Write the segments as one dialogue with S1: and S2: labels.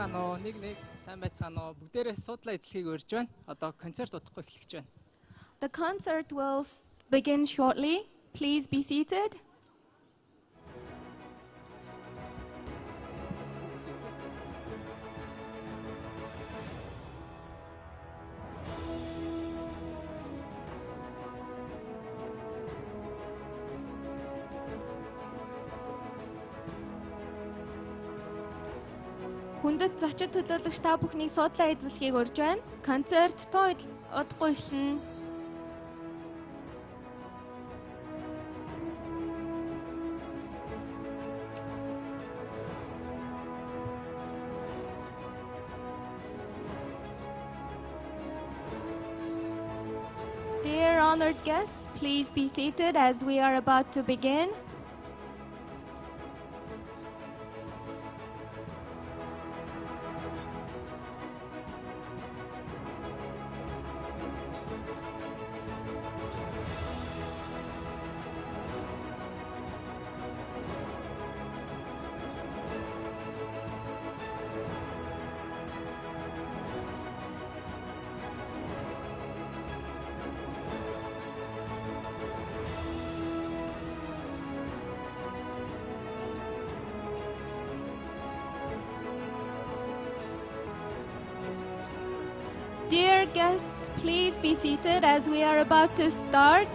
S1: байцгаана уу? Нэг сайн байцгаана уу? Бүгдээрээ суудлаа эзлэхийг урьж байна. Одоо концерт удахгүй эхлэж байна.
S2: The concert will begin shortly. Please be seated. Хүндэт зочид төлөөлөгч та бүхнийг суудлаа эзлэхийг урьж байна. Концерт тоо удахгүй эхэлнэ. Dear honored guests, please be seated as we are about to begin. Dear guests, please be seated as we are about to start.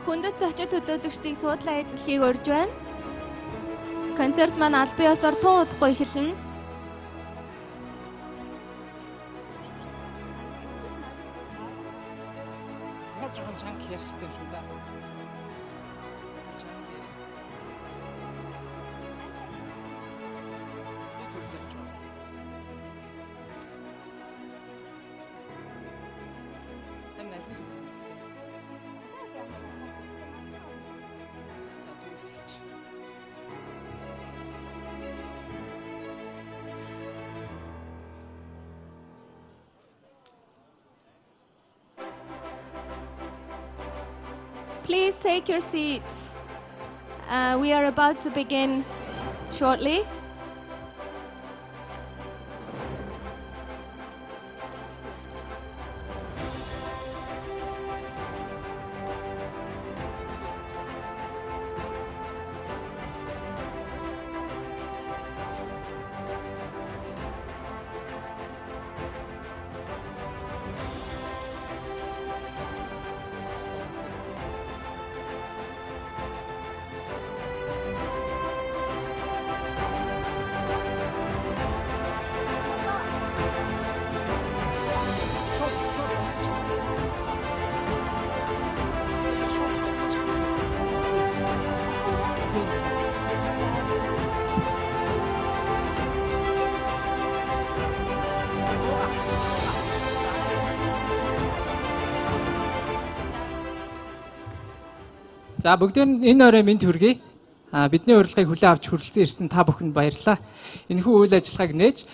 S2: Хүндэт зочид төлөөлөгчдийг суудлаа эзлэхийг урьж байна. Концерт маань албан ёсоор тун удахгүй эхэлнэ.
S1: Жоохон чангал ярих хэрэгтэй юм шүү заа.
S2: Please take your seats. We are about to begin shortly.
S1: За бүгдээр нь энэ орой мэнд хүргэе. Бидний урилгыг хүлээн авч хүрэлцэн ирсэн та бүхэнд баярлалаа. Энэхүү үйл ажиллагааг нээж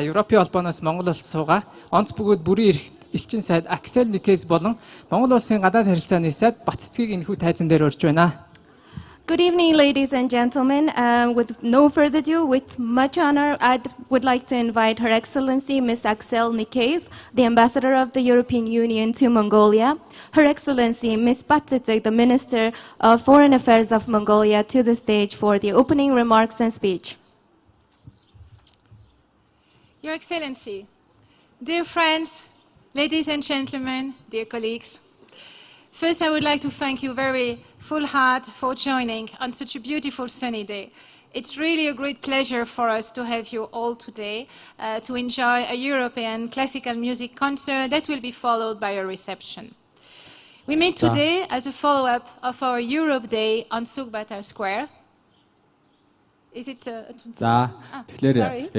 S1: Европын холбооноос Монгол улс суугаа онц бөгөөд бүрийн эрх элчин сайд Аксел Никес болон Монгол улсын гадаад харилцааны сайд Батцэцгийг энэхүү тайзан дээр урьж байна.
S2: Good evening, ladies and gentlemen. With no further ado, with much honor, I would like to invite Her Excellency Ms. Axel Nikes, the Ambassador of the European Union to Mongolia, Her Excellency Ms. Batitsek, the Minister of Foreign Affairs of Mongolia, to the stage for the opening remarks and speech.
S3: Your Excellency, dear friends, ladies and gentlemen, dear colleagues, first I would like to thank you very full heart for joining on such a beautiful sunny day. It's really a great pleasure for us to have you all today to enjoy a European classical music concert that will be followed by a reception. We meet today as a follow-up of our Europe Day on Sukhbaatar Square. Is it?
S4: За тэгэхээр
S3: sorry.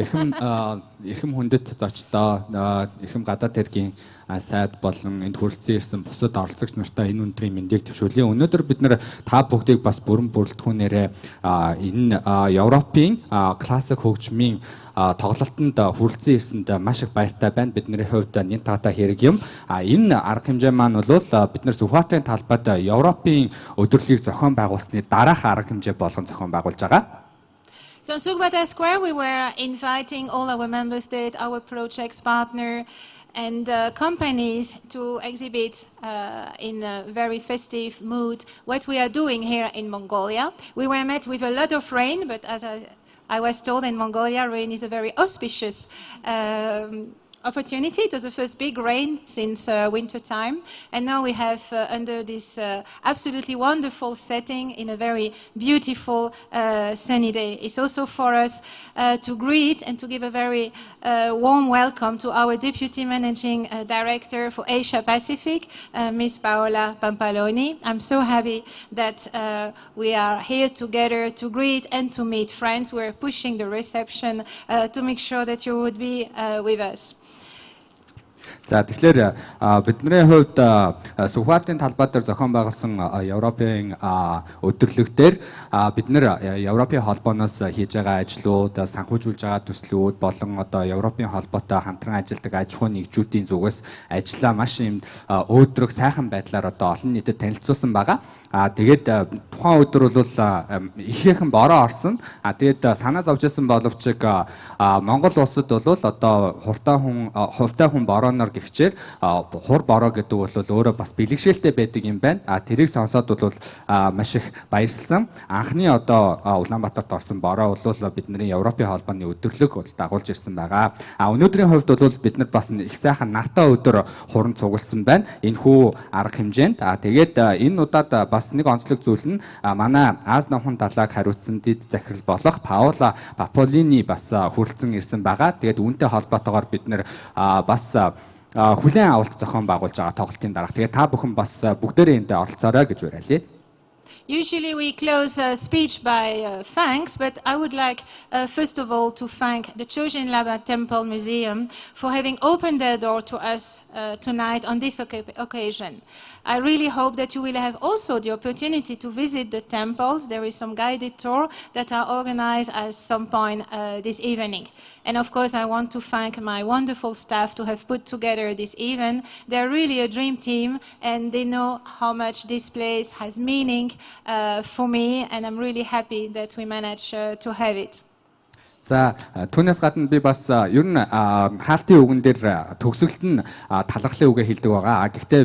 S4: эрхэм хүндэт зочдоо эрхэм гадаад хэргийн сайд болон энд хүрэлцэн ирсэн бусад оролцогч нартай энэ өндрийн мэндийг төвшүүлье. Өнөөдөр бид нэр та бүгдийг бас бүрэн бүрэлдэхүүнээрээ энэ Европын классик хөгжмийн тоглолтод хүрэлцэн ирсэнд маш их баяртай байна. Бидний хувьд нэн таатай хэрэг юм. Энэ арга хэмжээ маань бол бид нар Сүхбаатарын талбайд Европын өдөрлөгийг зохион байгуулсны дараах арга хэмжээ болгон зохион байгуулж байгаа.
S3: So in Sukhbata Square, we were inviting all our member states, our projects partner, and companies to exhibit in a very festive mood what we are doing here in Mongolia. We were met with a lot of rain, but as I was told in Mongolia, rain is a very auspicious opportunity. It was the first big rain since winter time, and now we have under this absolutely wonderful setting in a very beautiful sunny day. It's also for us to greet and to give a very warm welcome to our Deputy Managing Director for Asia Pacific, Ms. Paola Pampaloni. I'm so happy that we are here together to greet and to meet friends. We're pushing the reception to make sure that you would be with us.
S4: За тэгэхээр бидний хувьд Сүхбаатарын талбай дээр зохион байгуулсан Европын өдөрлөг дээр бид нэр Европын холбооноос хийж байгаа ажлууд, санхүүжүүлж байгаа төслүүд болон одоо Европын холбоотой хамтран ажилладаг аж ахуйн нэгжүүдийн зүгээс ажиллаа маш юм өөдрөг сайхан байдлаар одоо олон нийтэд танилцуулсан байгаа. Тэгээд тухайн өдөр бол ихээхэн бороо орсон. Тэгээд санаа зовж исэн боловч Монгол улсад бол одоо хуртай хүн борооноор гихчээр хур бороо гэдэг бол өөрөө бас бэлэгшээлтэй байдаг юм байна. Тэрийг сонсоод бол маш их баярлсан. Анхны одоо Улаанбаатарт орсон бороо бол бидний Европын холбооны өдөрлөг бол дагуулж ирсэн байгаа. Өнөөдрийн хувьд бол бид нар бас их сайхан нартай өдөр хуран цугласан байна. Энэхүү арга хэмжээнд. Тэгээд энэ удаад бас нэг онцлог зүйл нь манай Аз номхон далайг хариуцсан дэд захирал болох Паола Паполини бас хүрэлцэн ирсэн байгаа. Тэгээд үүнтэй холбоотойгоор бид нэр бас хүлээн авалт зохион байгуулж байгаа тоглолтын дараах. Тэгээд та бүхэн бас бүгдээрээ энд оролцоорой гэж уриалъя.
S3: Usually we close a speech by thanks, but I would like first of all to thank the Chojin Laba Temple Museum for having opened their door to us tonight on this occasion. I really hope that you will have also the opportunity to visit the temples. There is some guided tour that are organized at some point this evening. And of course, I want to thank my wonderful staff to have put together this event. They're really a dream team, and they know how much this place has meaning for me, and I'm really happy that we managed to have it.
S4: За түүнээс гадна би бас ер нь хаалтын үгэн дээр төгсгөлт нь талархлын үгээ хэлдэг байгаа. Гэхдээ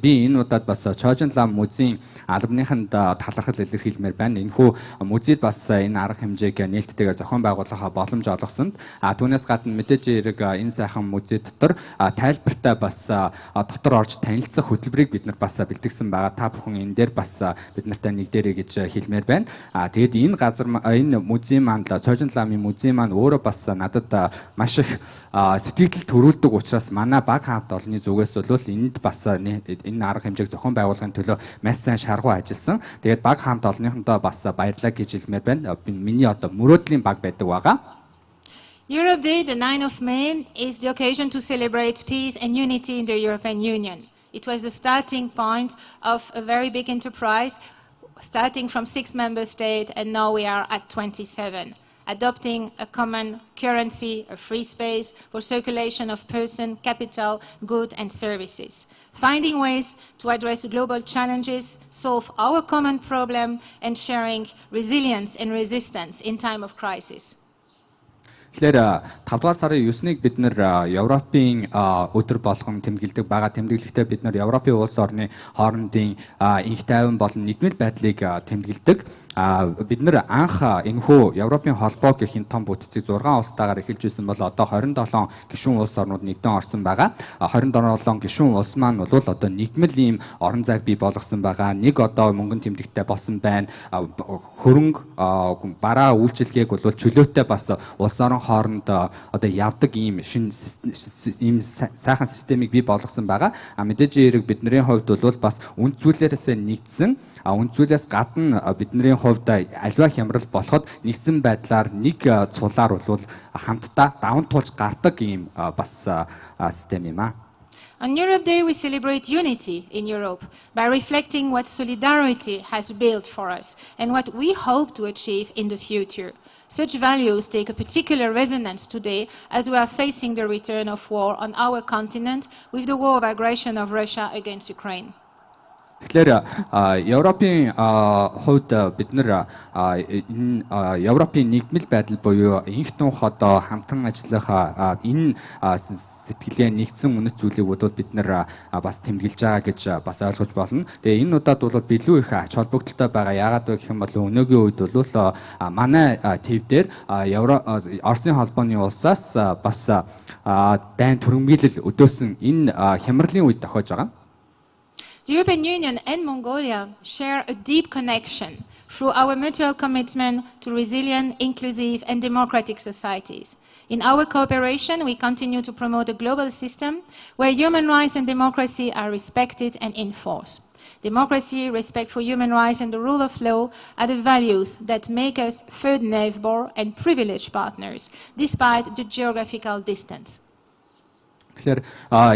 S4: би энэ удаад бас Chojin Lam музейн албаныханд талархал илэрхийлмээр байна. Энэхүү музейд бас энэ арга хэмжээг нээлттэйгээр зохион байгуулах боломж олгосонд түүнээс гадна мэдээж хэрэг энэ сайхан музей дотор тайлбартай бас дотор орж танилцах хөтөлбөрийг бид нар бас бэлтгэсэн байгаа. Та бүхэн энэ дээр бас бид нартай нэгдээрэй гэж хэлмээр байна. Тэгээд энэ газар энэ музей маань Chojin Lam-ийн музей маань өөрөө бас надад маш их сэтгэл төрүүлдэг учраас манай баг хамт олонны зүгээс бол энд бас энэ арга хэмжээг зохион байгуулахын төлөө маш сайн шаргуу ажилласан. Тэгээд баг хамт олонныхондоо бас баярлалаа гэж хэлмээр байна. Миний одоо мөрөөдлийн баг байдаг байгаа.
S3: Europe Day, the 9th of May, is the occasion to celebrate peace and unity in the European Union. It was the starting point of a very big enterprise, starting from 6 member states, and now we are at 27. Adopting a common currency, a free space for circulation of person, capital, goods and services. Finding ways to address global challenges, solve our common problem, and sharing resilience and resistance in time of crisis.
S4: Тэгэхээр 5 дугаар сарын 9-ыг бид нэр Европын өдөр болгон тэмдэглэдэг байгаа. Тэмдэглэхдээ бид нэр Европын улс орны хоорондын инх тайван болон нийгмийн байдлыг тэмдэглэдэг. Бид нэр анх энэхүү Европын холбоо гэх энэ том бүтцийг 6 улстайгаар эхэлж ирсэн бол одоо 27 гишүүн улс орнууд нэгдэн орсон байгаа. 27 гишүүн улс маань бол одоо нийгмэл ийм орон зайг бий болгосон байгаа. Нэг одоо мөнгөн тэмдэгттэй болсон байна. Хөрөнгө бараа үйлчилгээг бол чөлөөтэй бас улс орон хооронд одоо явдаг ийм ийм сайхан системийг бий болгосон байгаа. Мэдээж хэрэг бидний хувьд бол бас үнд зүйлээрээс нэгдсэн. Үнд зүйлээс гадна бидний хувьд альва хямрал болоход нэгсэн байдлаар нэг цулаар бол хамтдаа даван туулж гардаг ийм бас систем юм аа.
S3: On Europe Day, we celebrate unity in Europe by reflecting what solidarity has built for us and what we hope to achieve in the future. Such values take a particular resonance today as we are facing the return of war on our continent with the war of aggression of Russia against Ukraine.
S4: Тэгэхээр Европын хувьд бид нар энэ Европын нийгмэл байдал буюу инх тунх одоо хамтан ажиллах энэ сэтгэлээ нэгдсэн үнэт зүйлийг бодвол бид нар бас тэмдэглэж байгаа гэж бас ойлгож болно. Тэгээ энэ удаад бол билүү их ач холбогдолтой байгаа. Яагаад вэ гэх юм бол өнөөгийн үед бол манай ТV дээр Оросын холбооны улсаас бас дайн түрэмгийлэл өдөөсөн энэ хямралын үед тохиож байгаа.
S3: The European Union and Mongolia share a deep connection through our mutual commitment to resilient, inclusive and democratic societies. In our cooperation, we continue to promote a global system where human rights and democracy are respected and enforced. Democracy, respect for human rights and the rule of law are the values that make us third neighbor and privileged partners, despite the geographical distance.
S4: Тэгэхээр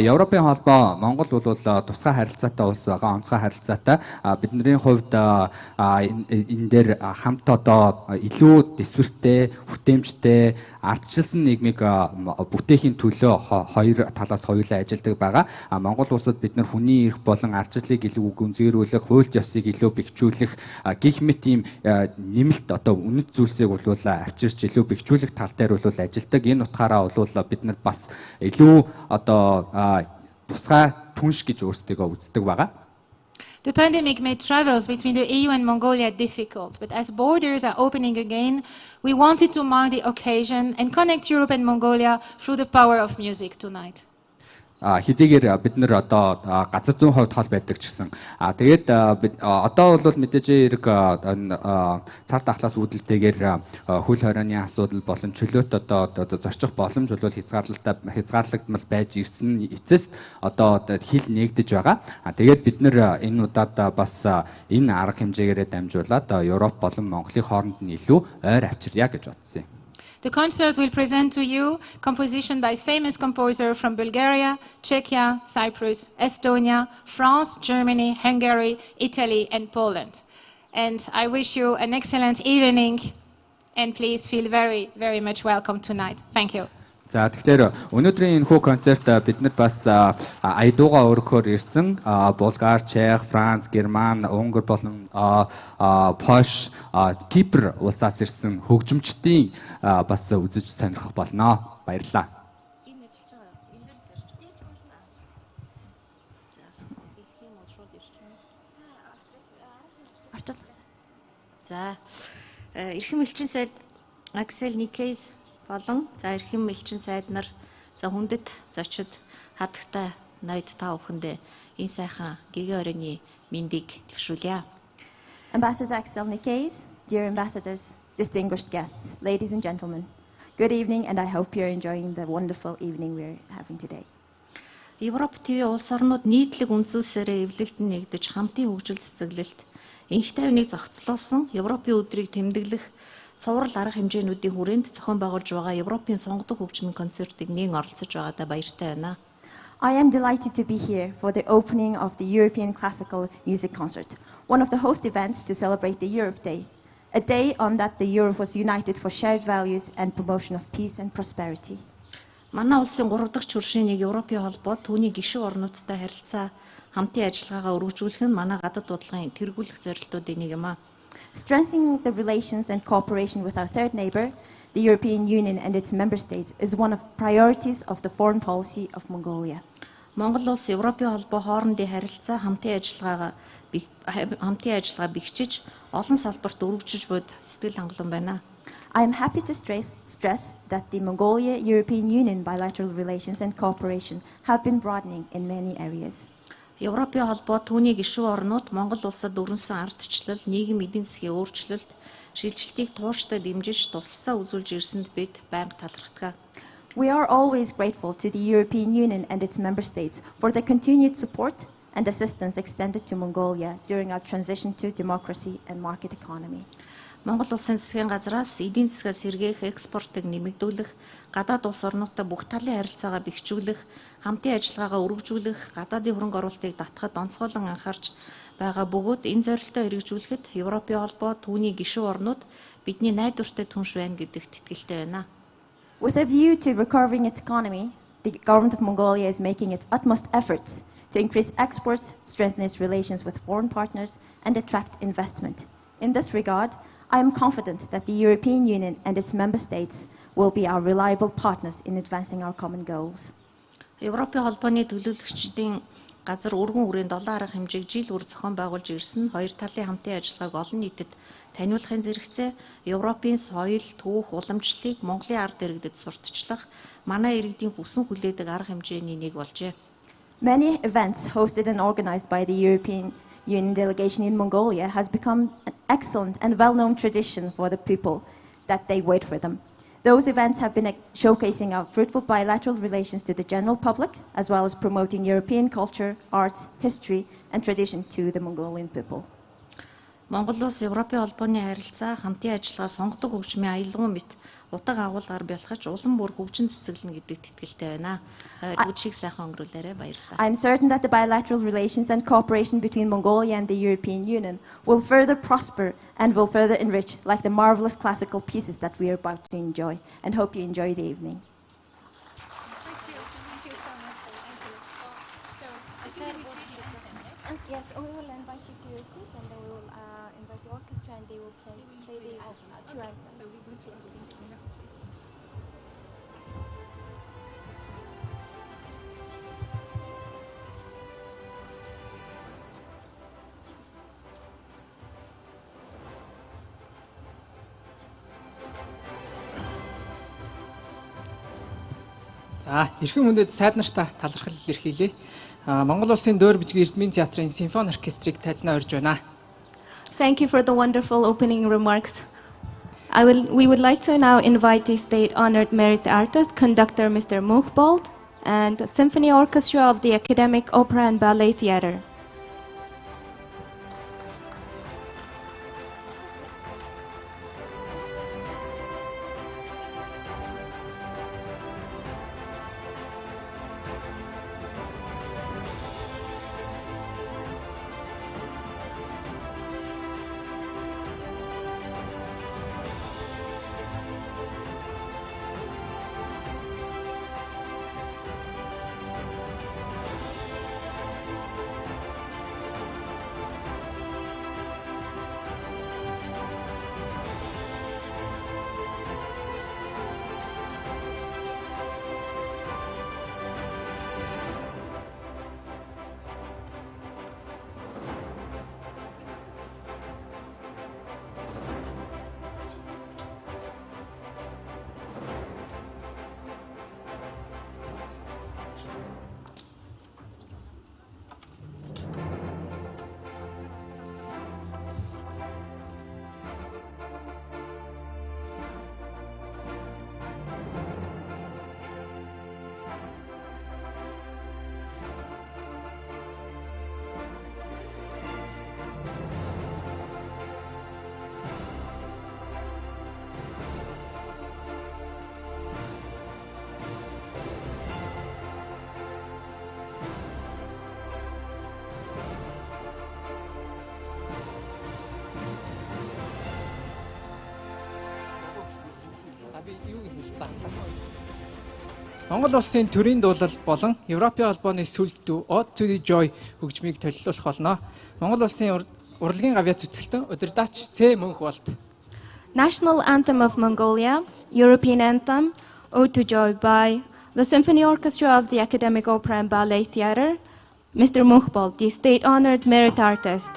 S4: Европын холбоо Монгол бол тусгай харилцаатай улс байгаа, онцгой харилцаатай. Бидний хувьд энэ дээр хамт одоо илүү дэвсвэртэй, хүртээмжтэй, ардчилсан нийгмийг бүтээхийн төлөө хоёр талаас хоёулаа ажилладаг байгаа. Монгол улсад бид нар хүний эрх болон ардчлалыг илүү гүнзгийрүүлэх, хуульт ёсыг илүү бэхжүүлэх, гэх мэт ийм нэмэлт одоо үнэт зүйлсийг бол авчирч илүү бэхжүүлэх тал дээр бол ажилладаг. Энэ утгаараа бол бид нар бас илүү одоо тусгай түнш гэж өөрсдөө үздэг байгаа.
S3: The pandemic made travels between the EU and Mongolia difficult, but as borders are opening again, we wanted to mark the occasion and connect Europe and Mongolia through the power of music tonight.
S4: Хэдийгээр бид нар одоо газар зүүн хувьд хол байдаг ч гэсэн тэгээд одоо бол мэдээж хэрэг цар тахлаас үүдэлтэйгээр хөл хорионы асуудал болон чөлөөт одоо зорчих боломж бол хязгаарлагдмал байж ирсэн эцэст одоо хил нээгдэж байгаа. Тэгээд бид нар энэ удаад бас энэ арга хэмжээгээрээ дамжуулаад Европ болон Монголын хооронд нь илүү ойр авчирья гэж бодсон юм.
S3: The concert will present to you composition by famous composers from Bulgaria, Czechia, Cyprus, Estonia, France, Germany, Hungary, Italy, and Poland. And I wish you an excellent evening, and please feel very, very much welcome tonight. Thank you.
S4: За тэгэхээр өнөөдрийн энэ хүү концерт бид нар бас аядууга өргөхөөр ирсэн Булгар, Чех, Франц, Герман, Унгар болон Польш, Кипр улсаас ирсэн хөгжимчдийн бас үзэж сонирхох болно. Баярлалаа.
S5: За эрхэм элчин сайд Аксел Никейс болон за эрхэм элчин сайд нар за хүндэт зочид хадагтай ноёд та бүхэндээ энэ сайхан гэгээ оройны мэндийг төвшүүлье.
S6: Ambassador Axel Nikeys, dear ambassadors, distinguished guests, ladies and gentlemen, good evening, and I hope you're enjoying the wonderful evening we're having today.
S5: Европ ТV улс орнууд нийтлэг үндэслэлээр эвлэлд нэгдэж хамтын хөгжил цэцэглэлт энх тайвныг зохицлуулсан Европын өдрийг тэмдэглэх цуврал арга хэмжээнүүдийн хүрээнд зохион байгуулж байгаа Европын сонгогдох хөгжмийн концертыг нээн оролцож байгаадаа баяртай байна.
S6: I am delighted to be here for the opening of the European Classical Music Concert, one of the host events to celebrate the Europe Day, a day on that the Europe was united for shared values and promotion of peace and prosperity.
S5: Манай улсын 3 дахь чуршийн нэг Европын холбоо түүний гишүүн орнуудтай харилцаа хамтын ажиллагаагаа өргөжүүлэх нь манай гадаад дуудлагын тэргүүлэх зорилтуудын нэг юм а.
S6: Strengthening the relations and cooperation with our third neighbor, the European Union and its member states, is one of the priorities of the foreign policy of Mongolia.
S5: Монгол улс Европын холбоо хоорондын харилцаа хамтын ажиллагаа бэхжиж олон салбарт өргөжж буйд сэтгэл хангалуун байна.
S6: I am happy to stress that the Mongolia-European Union bilateral relations and cooperation have been broadening in many areas.
S5: Европын холбоо түүний гишүүн орнууд Монгол улсад өрнөсөн ардчлал, нийгэм эдийн засгийн өөрчлөлт, шилжилтийг тууштай дэмжиж тусалцаа үзүүлж ирсэнд бид байнга талархдаг.
S6: We are always grateful to the European Union and its member states for their continued support and assistance extended to Mongolia during our transition to democracy and market economy.
S5: Монгол улсын засгийн газраас эдийн засгаа сэргээх, экспортыг нэмэгдүүлэх, гадаад улс орнуудтай бүх талын харилцаагаа бэхжүүлэх, хамтын ажиллагаагаа өргөжүүлэх, гадаадын хөрөнгө оруулалтыг татахад онцгойлон анхаарч байгаа бөгөөд энэ зорилтоо хэрэгжүүлэхэд Европын холбоо, түүний гишүүн орнууд бидний найдвартай түнш байна гэдэгт итгэлтэй байна.
S6: With a view to recovering its economy, the government of Mongolia is making its utmost efforts to increase exports, strengthen its relations with foreign partners, and attract investment. In this regard, I am confident that the European Union and its member states will be our reliable partners in advancing our common goals.
S5: Европын холбооны төлөөлөгчдийн газар өргөн хүрээнд олон арга хэмжээг жил бүр зохион байгуулж ирсэн хоёр талын хамтын ажиллагааг олон нийтэд таниулахын зэрэгцээ Европын соёл, түүх, уламжлалыг Монголын ард иргэдэд сурталчлах манай иргэдийн хүсэн хүлээдэг арга хэмжээний нэг болжээ.
S6: Many events hosted and organized by the European Union delegation in Mongolia has become an excellent and well-known tradition for the people that they wait for them. Those events have been showcasing our fruitful bilateral relations to the general public, as well as promoting European culture, arts, history, and tradition to the Mongolian people.
S5: Монгол улс Европын холбооны харилцаа хамтын ажиллагаа сонгодог хөгжмийн аялгуун мэт утга агуулгаар бэлхэж улам бүр хөгжин цэцэглэнэ гэдэгт итгэлтэй байна. Үгшиг сайхан өнгөрүүлээрэ баярлалаа.
S6: I'm certain that the bilateral relations and cooperation between Mongolia and the European Union will further prosper and will further enrich like the marvelous classical pieces that we are about to enjoy, and hope you enjoy the evening.
S3: Thank you so much. Thank you.
S2: Yes, we will invite you to your seats, and then we will invite the orchestra, and they will play the two anthems.
S3: So we go through this.
S1: За, эрхэм хүндэд сайд нартаа талархал илэрхийлье. Монгол улсын дөөр бичгийн эрдмийн театрын симфони оркестрийг тайзнаа урьж байна.
S2: Thank you for the wonderful opening remarks. We would like to now invite the state-honored merit artist, conductor Mr. Mukhbold, and the Symphony Orchestra of the Academic Opera and Ballet Theatre.
S1: Монгол улсын төрийн дуулал болон Европын холбооны сүлд дүү Ode to the Joy хөгжмийг төлөвлөх болно. Монгол улсын урлагийн гавьяа зүтгэлтэн удирдаач Ц Мөнхболд.
S2: National Anthem of Mongolia, European Anthem, Ode to Joy by the Symphony Orchestra of the Academic Opera and Ballet Theatre, Mr. Mukhbold, the state-honored merit artist.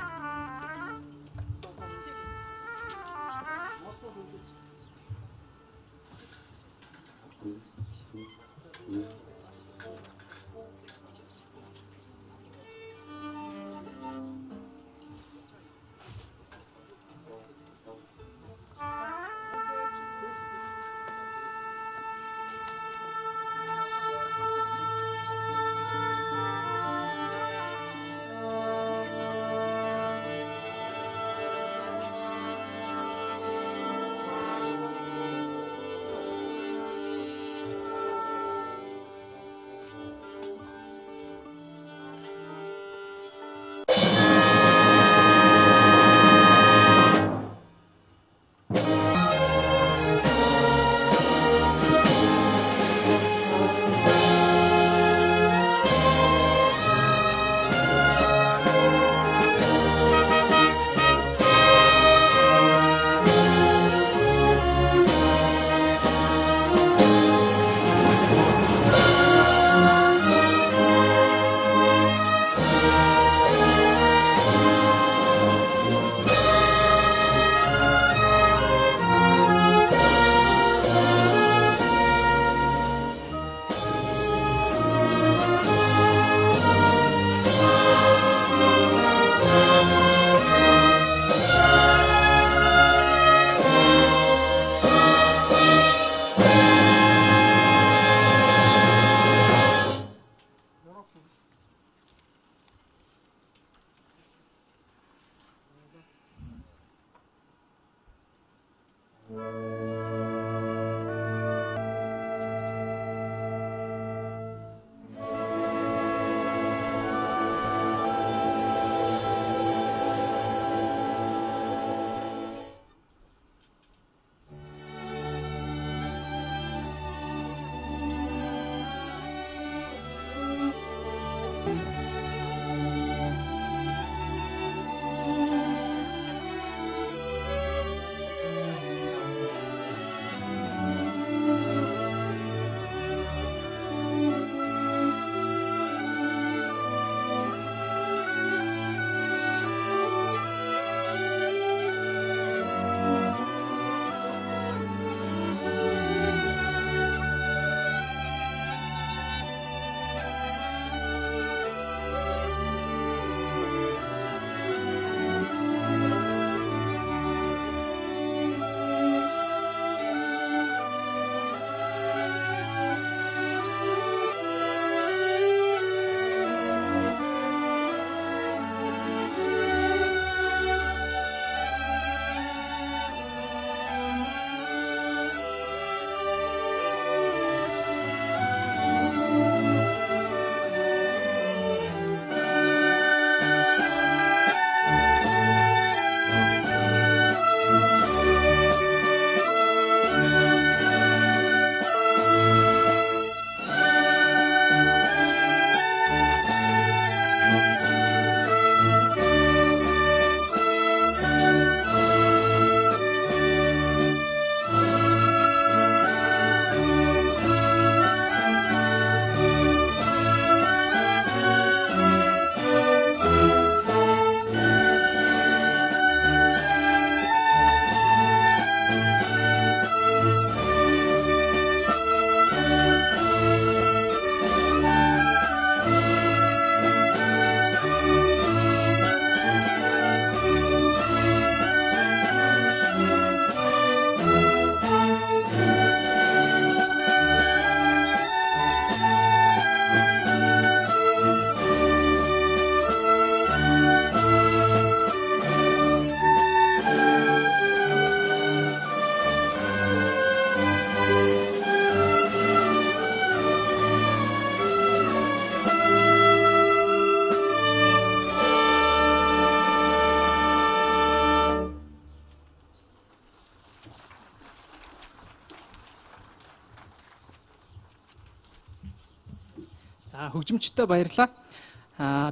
S1: За хөгжимчдөө баярлалаа.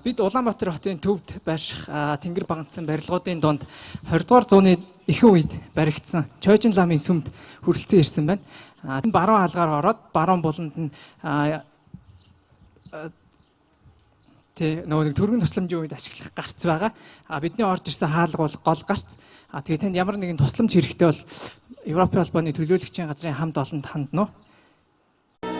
S1: Бид Улаанбаатар хотын төвд байрших тэнгэр багцсан барилгуудын донд 20 дугаар зууны ихэнх үед баригдсан Чойжин ламын сүмд хүрэлцэн ирсэн байна. Баруун хаалгаар ороод баруун буланд нь нөгөө төргөн тусламжийн үед ашиглах гарц байгаа. Бидний орж ирсэн хаалга бол гол гарц. Тэгээ танд ямар нэгэн тусламж хэрэгтэй бол Европын холбооны төлөөлөгчийн газрын хамт олонд хандна уу?